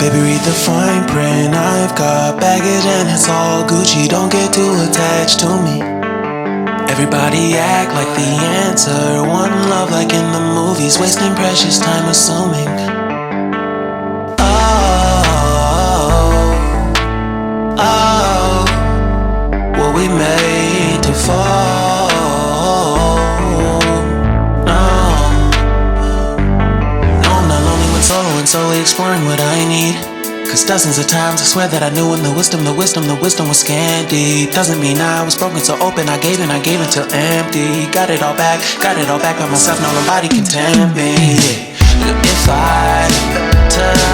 Baby, read the fine print. I've got baggage and it's all Gucci. Don't get too attached to me. Everybody act like the answer. One love like in the movies. Wasting precious time assuming. Oh, were we made to fall? No, I'm not lonely when solo and solely exploring what I need. Cause dozens of times I swear that I knew when the wisdom was scanty. Doesn't mean I was broken, so open I gave until empty. Got it all back by myself, now nobody can tempt me. If I turn